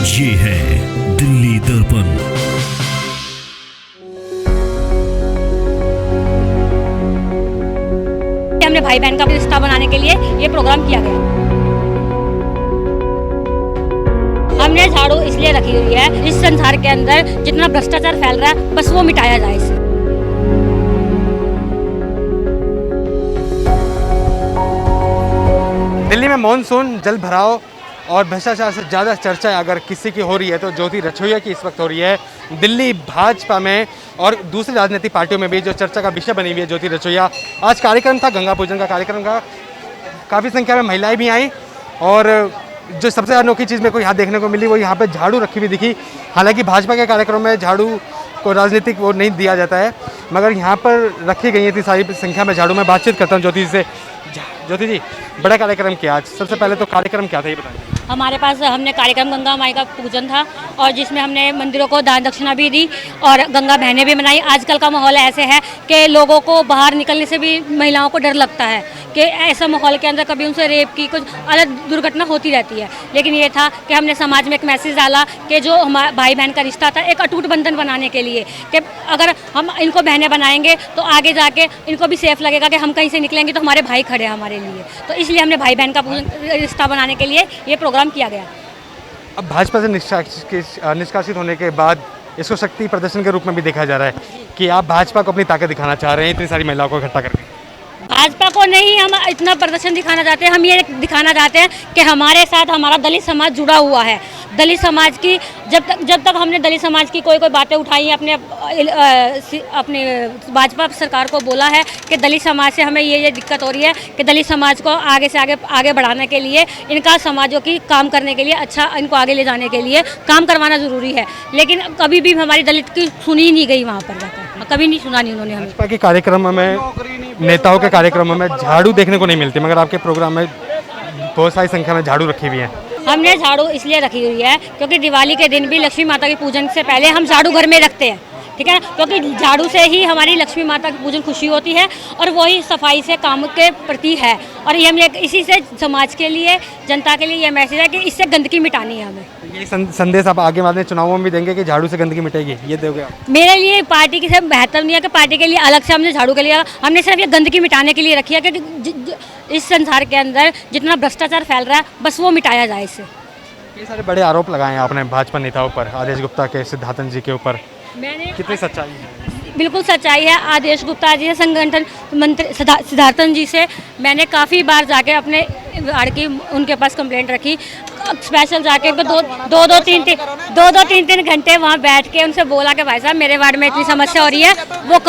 ये है दिल्ली दर्पण। हमने भाई बहन का रिश्ता बनाने के लिए ये प्रोग्राम किया गया। हमने झाड़ू इसलिए रखी हुई है, इस संसार के अंदर जितना भ्रष्टाचार फैल रहा है बस वो मिटाया जाए इसे। दिल्ली में मानसून, जल भराव और भ्रष्टाचार से ज़्यादा चर्चा अगर किसी की हो रही है तो ज्योति रचोइया की इस वक्त हो रही है। दिल्ली भाजपा में और दूसरी राजनीतिक पार्टियों में भी जो चर्चा का विषय बनी हुई है ज्योति रचोइया। आज कार्यक्रम था, गंगा पूजन का कार्यक्रम का, काफ़ी संख्या में महिलाएं भी आई और जो सबसे अनोखी चीज़ मेरे को यहाँ देखने को मिली वो यहाँ पे झाड़ू रखी हुई दिखी। हालांकि भाजपा के कार्यक्रम में झाड़ू को राजनीतिक वो नहीं दिया जाता है, मगर यहाँ पर रखी गई है इतनी सारी संख्या में झाड़ू। मैं बातचीत करता हूँ ज्योति से। ज्योति जी, बड़ा कार्यक्रम किया आज, सबसे पहले तो कार्यक्रम क्या था ये बताइए। हमारे पास हमने कार्यक्रम गंगा माई का पूजन था और जिसमें हमने मंदिरों को दान दक्षिणा भी दी और गंगा बहनें भी मनाई। आजकल का माहौल ऐसे है कि लोगों को बाहर निकलने से भी महिलाओं को डर लगता है कि ऐसा माहौल के अंदर कभी उनसे रेप की कुछ अलग दुर्घटना होती रहती है। लेकिन ये था कि हमने समाज में एक मैसेज डाला कि जो हमारा भाई बहन का रिश्ता था एक अटूट बंधन बनाने के लिए, कि अगर हम इनको बहनें बनाएंगे तो आगे जाके इनको भी सेफ लगेगा कि हम कहीं से निकलेंगे तो हमारे भाई खड़े हैं हमारे लिए। तो इसलिए हमने भाई बहन का रिश्ता बनाने के लिए ये प्रोग्राम किया गया। अब भाजपा से निष्कासित होने के बाद इसको शक्ति प्रदर्शन के रूप में भी देखा जा रहा है कि आप भाजपा को अपनी ताकत दिखाना चाह रहे हैं इतनी सारी महिलाओं को इकट्ठा करके। भाजपा को नहीं हम इतना प्रदर्शन दिखाना चाहते हैं, हम ये दिखाना चाहते हैं कि हमारे साथ हमारा दलित समाज जुड़ा हुआ है। दलित समाज की जब तक हमने दलित समाज की कोई बातें उठाई हैं, अपने भाजपा सरकार को बोला है कि दलित समाज से हमें ये दिक्कत हो रही है कि दलित समाज को आगे से आगे बढ़ाने के लिए, इनका समाजों की काम करने के लिए, अच्छा इनको आगे ले जाने के लिए काम करवाना ज़रूरी है। लेकिन कभी भी हमारी दलित की सुनी नहीं गई, वहाँ पर जाकर कभी नहीं सुना नहीं उन्होंने हमें। भाजपा के कार्यक्रम में, नेताओं के कार्यक्रमों में झाड़ू देखने को नहीं मिलती, मगर आपके प्रोग्राम में बहुत सारी संख्या में झाड़ू रखी हुई है। हमने झाड़ू इसलिए रखी हुई है क्योंकि दिवाली के दिन भी लक्ष्मी माता के पूजन से पहले हम झाड़ू घर में रखते हैं, ठीक है ना, क्योंकि झाड़ू से ही हमारी लक्ष्मी माता की पूजन खुशी होती है और वही सफाई से काम के प्रति है। और ये हमने इसी से समाज के लिए, जनता के लिए ये मैसेज है कि इससे गंदगी मिटानी है हमें। ये संदेश आप आगे वाले चुनावों में भी देंगे कि झाड़ू से गंदगी मिटेगी, ये दोगे आप? मेरे लिए पार्टी की सिर्फ महत्व नहीं है कि पार्टी के लिए अलग से हमने झाड़ू के लिए, हमने सिर्फ ये गंदगी मिटाने के लिए रखी है कि इस संसार के अंदर जितना भ्रष्टाचार फैल रहा है बस वो मिटाया जाए इससे। ये सारे बड़े आरोप लगाए हैं आपने भाजपा नेताओं पर, आदेश गुप्ता के, सिद्धार्थन जी के ऊपर, मैंने कितनी सच्चाई है? बिल्कुल सच्चाई है। आदेश गुप्ता जी से, संगठन मंत्री सिद्धार्थन जी से मैंने काफ़ी बार जाके अपने वार्ड की उनके पास कंप्लेंट रखी, स्पेशल जाके दो तीन घंटे वहाँ बैठ के उनसे बोला कि भाई साहब मेरे वार्ड में इतनी समस्या हो रही है, वो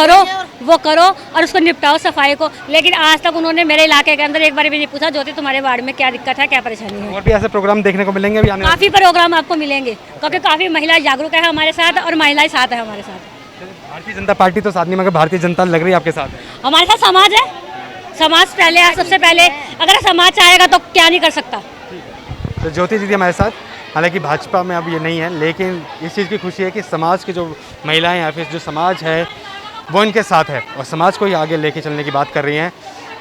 करो और उसको निपटाओ सफाई को। लेकिन आज तक उन्होंने मेरे इलाके के अंदर एक बार भी नहीं पूछा ज्योति तुम्हारे वार्ड में क्या दिक्कत है, क्या परेशानी है। और भी ऐसे प्रोग्राम देखने को मिलेंगे अभी आने? काफ़ी प्रोग्राम आपको मिलेंगे क्योंकि काफ़ी महिलाएं जागरूक है हमारे साथ और महिलाएं साथ है हमारे साथ। भारतीय जनता पार्टी तो साथ नहीं, मगर भारतीय जनता लग रही है आपके साथ है। हमारे साथ समाज है, समाज पहले है, सबसे पहले। अगर समाज चाहेगा तो क्या नहीं कर सकता। तो ज्योति दीदी हमारे साथ, हालांकि भाजपा में अब ये नहीं है, लेकिन इस चीज़ की खुशी है कि समाज की जो महिलाएं या फिर जो समाज है वो इनके साथ है और समाज को ही आगे लेके चलने की बात कर रही हैं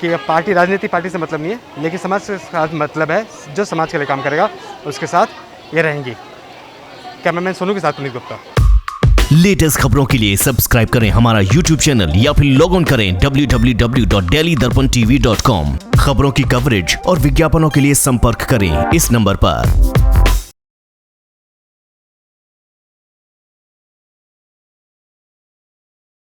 कि पार्टी, राजनीतिक पार्टी से मतलब नहीं है, लेकिन समाज के साथ मतलब है। जो समाज के लिए काम करेगा उसके साथ ये रहेंगी। कैमरामैन सोनू के साथ पुनीत गुप्ता। लेटेस्ट खबरों के लिए सब्सक्राइब करें हमारा YouTube चैनल या फिर लॉग ऑन करें www.delhidarpantv.com। खबरों की कवरेज और विज्ञापनों के लिए संपर्क करें इस नंबर पर।